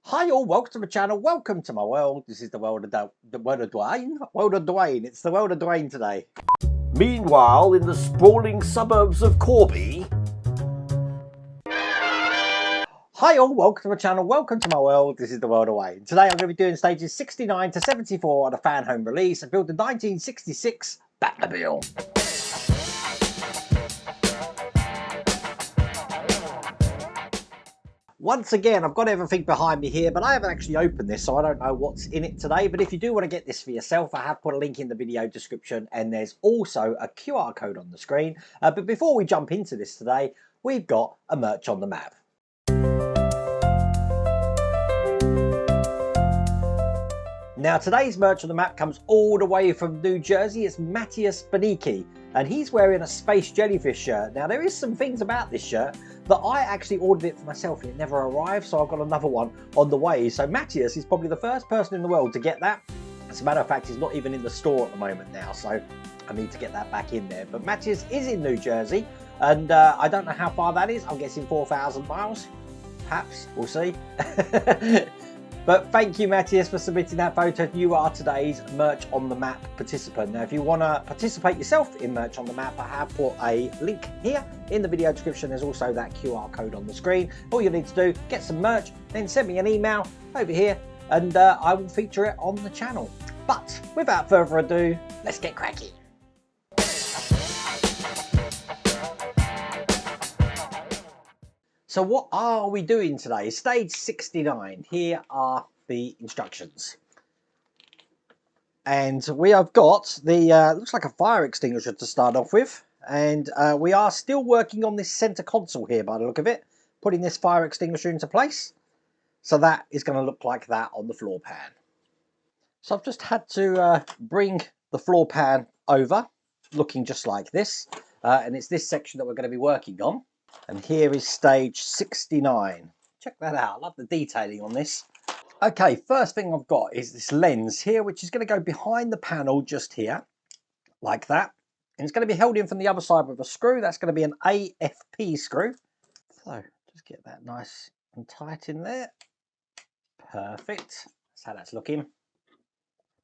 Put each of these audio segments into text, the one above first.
Hi all, welcome to my channel, welcome to my world. This is the world of Dwayne. It's the world of Dwayne today. Meanwhile, in the sprawling suburbs of Corby. Hi all, welcome to my channel, welcome to my world. This is the world of Wayne. Today I'm going to be doing stages 69 to 74 on a Fanhome release. I built the 1966 Batmobile. Once again, I've got everything behind me here, but I haven't actually opened this, so I don't know what's in it today. But if you do want to get this for yourself, I have put a link in the video description, and there's also a QR code on the screen. But before we jump into this today, we've got a merch on the map. Now today's merch on the map comes all the way from New Jersey. It's Matthias Banicki, and he's wearing a Space Jellyfish shirt. Now there is some things about this shirt that I actually ordered it for myself and it never arrived, so I've got another one on the way. So Matthias is probably the first person in the world to get that. As a matter of fact, he's not even in the store at the moment now, so I need to get that back in there. But Matthias is in New Jersey, and I don't know how far that is. I'm guessing 4,000 miles, perhaps, we'll see. But thank you, Matthias, for submitting that photo. You are today's Merch on the Map participant. Now, if you want to participate yourself in Merch on the Map, I have put a link here in the video description. There's also that QR code on the screen. All you need to do, get some merch, then send me an email over here, and I will feature it on the channel. But without further ado, let's get cracking. So what are we doing today? Stage 69. Here are the instructions. And we have got the, looks like a fire extinguisher to start off with. And we are still working on this center console here by the look of it. Putting this fire extinguisher into place. So that is going to look like that on the floor pan. So I've just had to bring the floor pan over, looking just like this. And it's this section that we're going to be working on. And here is stage 69. Check that out. I love the detailing on this. Okay, first thing I've got is this lens here, which is going to go behind the panel just here, like that. And it's going to be held in from the other side with a screw. That's going to be an AFP screw. So just get that nice and tight in there. Perfect. That's how that's looking.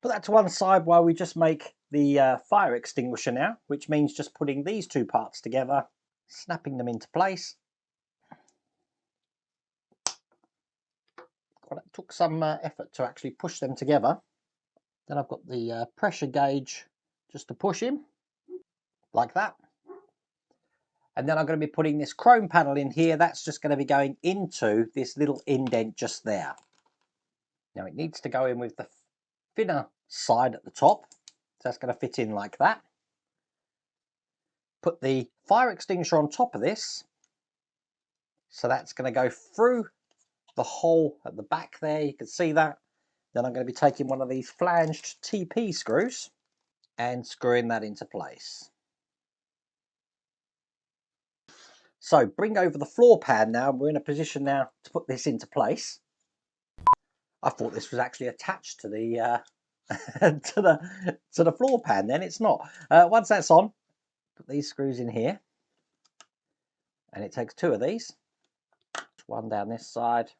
Put that to one side while we just make the fire extinguisher now, which means just putting these two parts together, snapping them into place. Well, it took some effort to actually push them together. Then I've got the pressure gauge just to push in, like that. And then I'm going to be putting this chrome panel in here. That's just going to be going into this little indent just there. Now it needs to go in with the thinner side at the top. So that's going to fit in like that. Put the fire extinguisher on top of this. So that's going to go through the hole at the back there. You can see that. Then I'm going to be taking one of these flanged TP screws and screwing that into place. So bring over the floor pan now. We're in a position now to put this into place. I thought this was actually attached to the to the floor pan. Then it's not. Once that's on, put these screws in here, and it takes two of these. One down this side.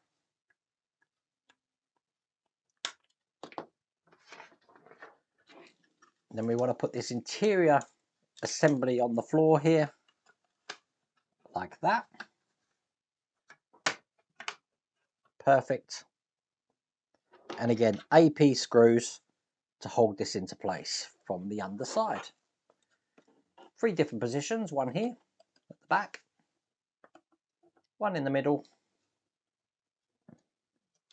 And then we want to put this interior assembly on the floor here, like that. Perfect. And again, AP screws to hold this into place from the underside. Three different positions, one here at the back, one in the middle,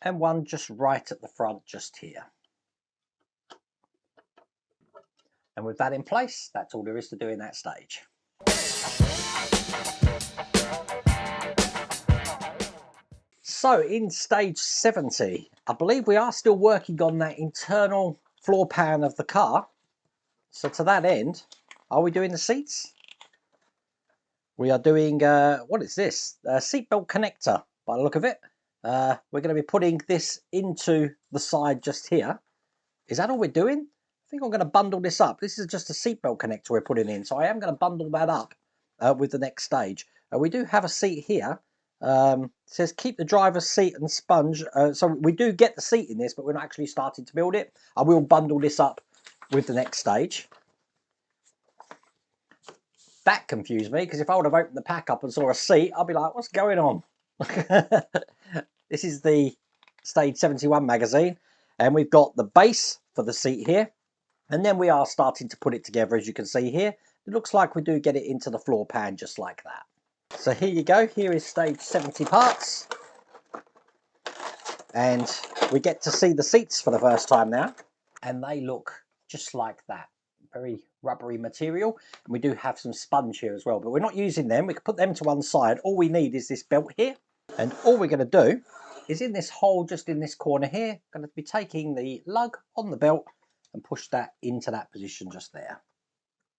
and one just right at the front, just here. And with that in place, that's all there is to do in that stage. So in stage 70, I believe we are still working on that internal floor pan of the car. So to that end, are we doing the seats? We are doing, what is this? A seatbelt connector by the look of it. We're going to be putting this into the side just here. Is that all we're doing? I think I'm going to bundle this up. This is just a seatbelt connector we're putting in, so I am going to bundle that up with the next stage. We do have a seat here, Says keep the driver's seat and sponge. So we do get the seat in this, but we're not actually starting to build it. I will bundle this up with the next stage. That confused me, because if I would have opened the pack up and saw a seat, I'd be like, what's going on? This is the Stage 71 magazine, and we've got the base for the seat here, and then we are starting to put it together, as you can see here. It looks like we do get it into the floor pan just like that. So here you go, here is Stage 70 parts, and we get to see the seats for the first time now, and they look just like that. Very rubbery material, and we do have some sponge here as well, but we're not using them. We can put them to one side. All we need is this belt here, and all we're going to do is in this hole just in this corner here, going to be taking the lug on the belt and push that into that position just there.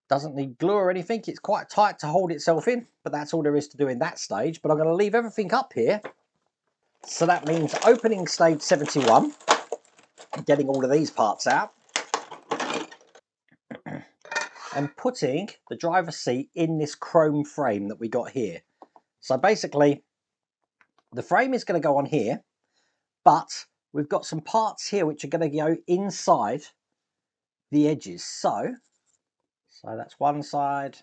Doesn't need glue or anything, it's quite tight to hold itself in, but that's all there is to do in that stage. But I'm going to leave everything up here, so that means opening Stage 71, getting all of these parts out, and putting the driver's seat in this chrome frame that we got here. So basically, the frame is going to go on here, but we've got some parts here which are going to go inside the edges. So that's one side.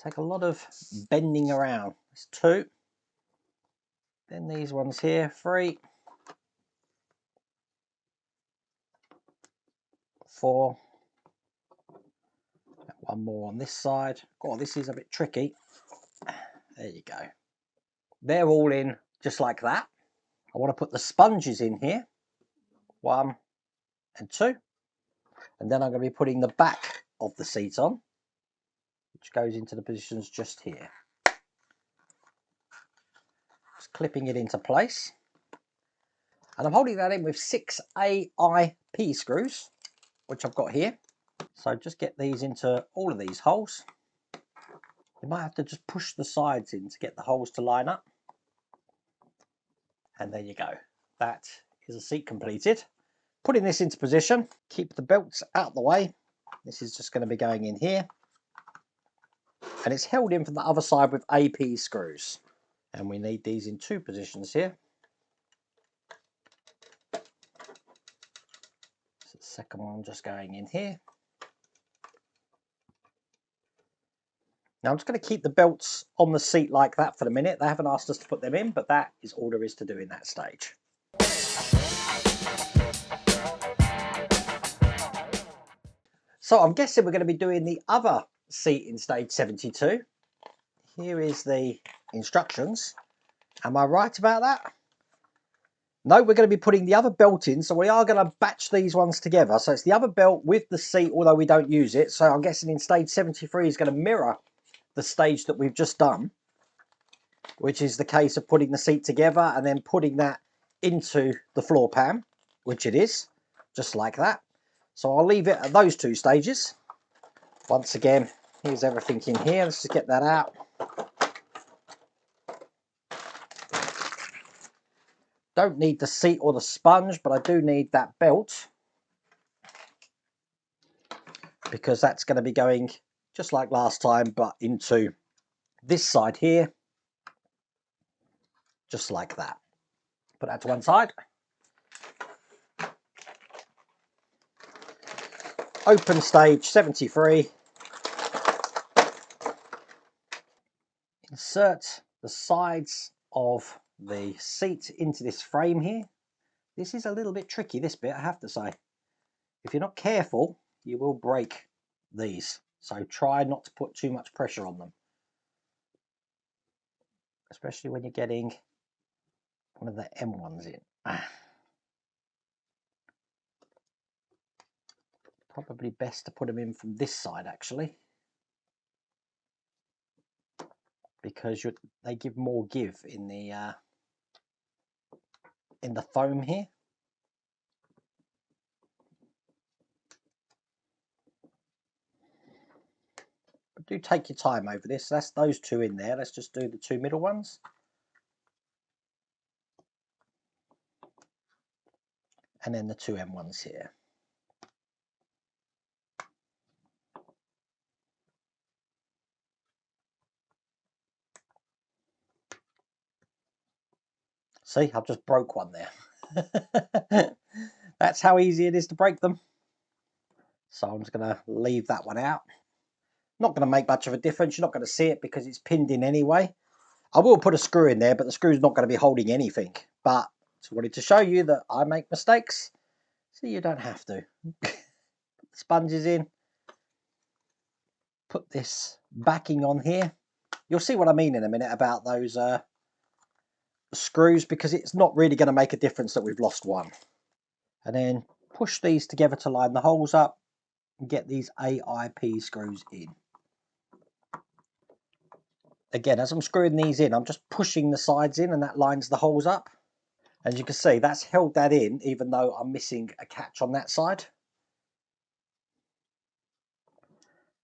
Take a lot of bending around. It's 2. Then these ones here, 3, 4. One more on this side. Oh, this is a bit tricky. There you go. They're all in just like that. I want to put the sponges in here. 1 and 2. And then I'm going to be putting the back of the seat on, which goes into the positions just here. Just clipping it into place. And I'm holding that in with 6 AIP screws, which I've got here. So just get these into all of these holes. You might have to just push the sides in to get the holes to line up. And there you go. That is a seat completed. Putting this into position, keep the belts out the way. This is just going to be going in here. And it's held in from the other side with AP screws. And we need these in 2 positions here. So the second one just going in here. Now I'm just going to keep the belts on the seat like that for the minute. They haven't asked us to put them in, but that is all there is to do in that stage. So I'm guessing we're going to be doing the other seat in Stage 72. Here is the instructions. Am I right about that? No, we're going to be putting the other belt in, so we are going to batch these ones together. So it's the other belt with the seat, although we don't use it. So I'm guessing in Stage 73 is going to mirror the stage that we've just done, which is the case of putting the seat together and then putting that into the floor pan, which it is, just like that. So I'll leave it at those 2 stages. Once again, here's everything in here. Let's just get that out. Don't need the seat or the sponge, but I do need that belt, because that's going to be going just like last time, but into this side here, just like that. Put that to one side. Open Stage 73. Insert the sides of the seat into this frame here. This is a little bit tricky, this bit, I have to say. If you're not careful, you will break these. So try not to put too much pressure on them, especially when you're getting one of the M1s in. Probably best to put them in from this side, actually, because they give more give in the foam here. But do take your time over this. That's those 2 in there. Let's just do the 2 middle ones. And then the 2 M1s here. See, I've just broke one there. That's how easy it is to break them. So I'm just going to leave that one out. Not going to make much of a difference. You're not going to see it because it's pinned in anyway. I will put a screw in there, but the screw's not going to be holding anything. But I wanted to show you that I make mistakes, so you don't have to. Put the sponges in. Put this backing on here. You'll see what I mean in a minute about those screws, because it's not really going to make a difference that we've lost one. And then push these together to line the holes up and get these AIP screws in. Again, as I'm screwing these in, I'm just pushing the sides in and that lines the holes up. As you can see, that's held that in even though I'm missing a catch on that side.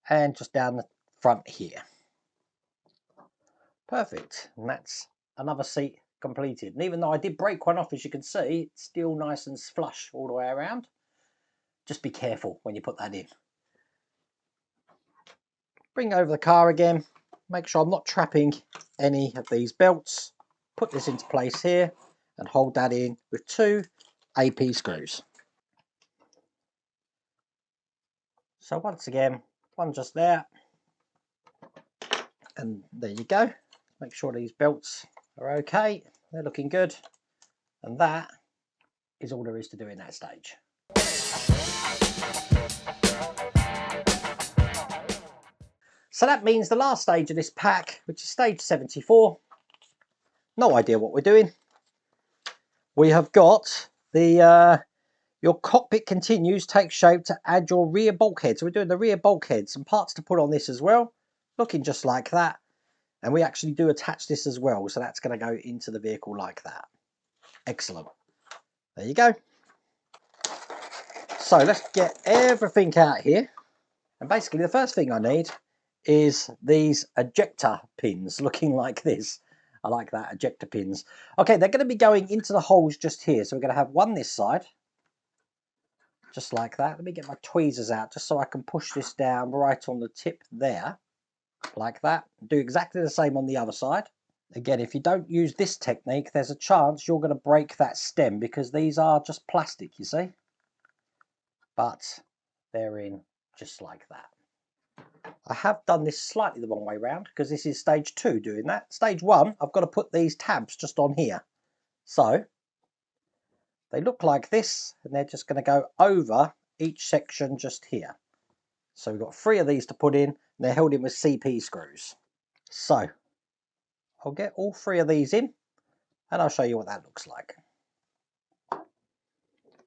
And just down the front here. Perfect. And that's another seat completed. And even though I did break one off, as you can see, it's still nice and flush all the way around. Just be careful when you put that in. Bring over the car again. Make sure I'm not trapping any of these belts. Put this into place here and hold that in with 2 AP screws. So once again, one just there. And there you go. Make sure these belts are okay. They're looking good. And that is all there is to do in that stage. So that means the last stage of this pack, which is stage 74, no idea what we're doing. We have got the your cockpit continues, takes shape to add your rear bulkhead. So we're doing the rear bulkhead, some parts to put on this as well, looking just like that. And we actually do attach this as well, so that's going to go into the vehicle like that. Excellent. There you go. So let's get everything out here. And basically the first thing I need is these ejector pins looking like this. I like that, ejector pins. Okay, they're going to be going into the holes just here. So we're going to have one this side, just like that. Let me get my tweezers out just so I can push this down right on the tip there, like that. Do exactly the same on the other side. Again, if you don't use this technique, there's a chance you're going to break that stem because these are just plastic, you see. But they're in just like that. I have done this slightly the wrong way round because this is stage 2 doing that. Stage 1, I've got to put these tabs just on here. So they look like this and they're just going to go over each section just here. So we've got 3 of these to put in and they're held in with CP screws. So I'll get all 3 of these in and I'll show you what that looks like.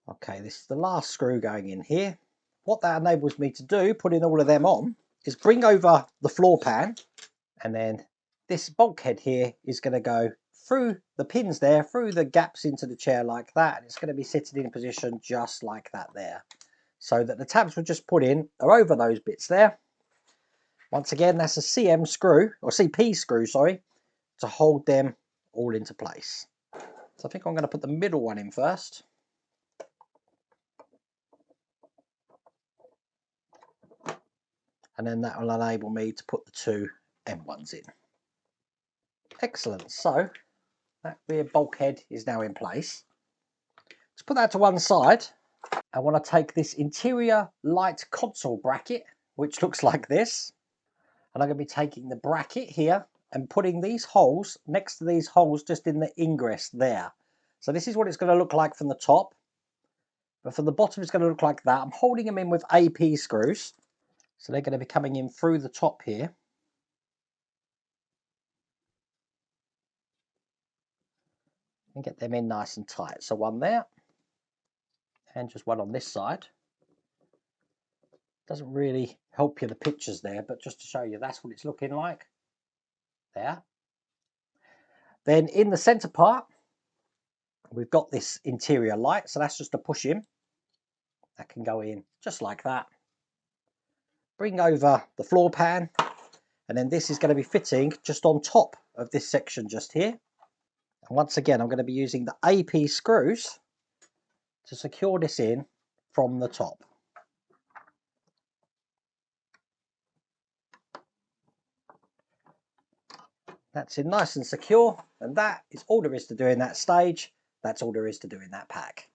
Okay, this is the last screw going in here. What that enables me to do, putting all of them on, is bring over the floor pan, and then this bulkhead here is going to go through the pins there, through the gaps into the chair like that, and it's going to be sitting in position just like that there. So that the tabs we just put in are over those bits there. Once again, that's a CM screw, or CP screw, sorry, to hold them all into place. So I think I'm going to put the middle one in first. And then that will enable me to put the 2 M1s in. Excellent. So that rear bulkhead is now in place. Let's put that to one side. I want to take this interior light console bracket, which looks like this, and I'm going to be taking the bracket here and putting these holes next to these holes just in the ingress there. So this is what it's going to look like from the top, but from the bottom it's going to look like that. I'm holding them in with AP screws, so they're going to be coming in through the top here. And get them in nice and tight. So one there, and just one on this side. Doesn't really help you the pictures there, but just to show you, that's what it's looking like there. Then in the center part, we've got this interior light, so that's just a push in. That can go in just like that. Bring over the floor pan, and then this is going to be fitting just on top of this section just here. And once again, I'm going to be using the AP screws to secure this in from the top. That's in nice and secure, and that is all there is to do in that stage. That's all there is to do in that pack.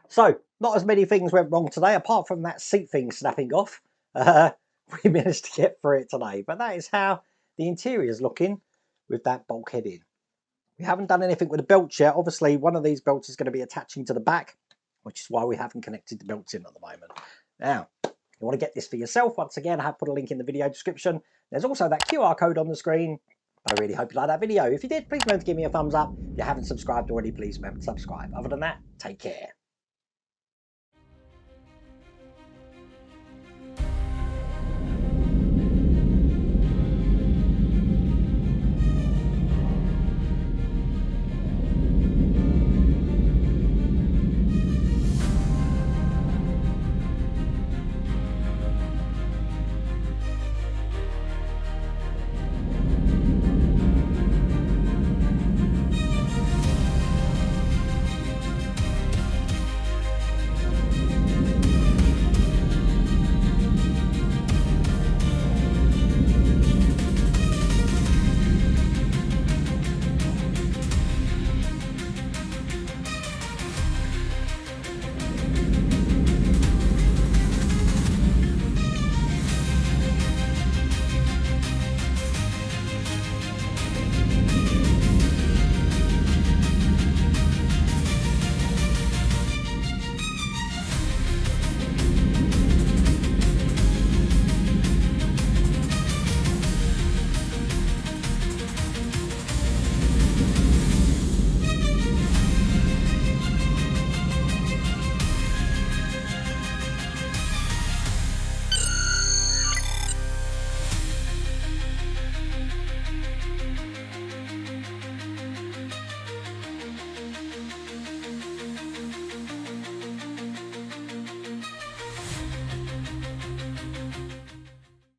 So, not as many things went wrong today, apart from that seat thing snapping off. We managed to get through it today, but that is how the interior is looking with that bulkhead in. We haven't done anything with the belts yet. Obviously, one of these belts is going to be attaching to the back, which is why we haven't connected the belts in at the moment. Now, you want to get this for yourself, once again, I have put a link in the video description. There's also that QR code on the screen. I really hope you liked that video. If you did, please remember to give me a thumbs up. If you haven't subscribed already, please remember to subscribe. Other than that, take care.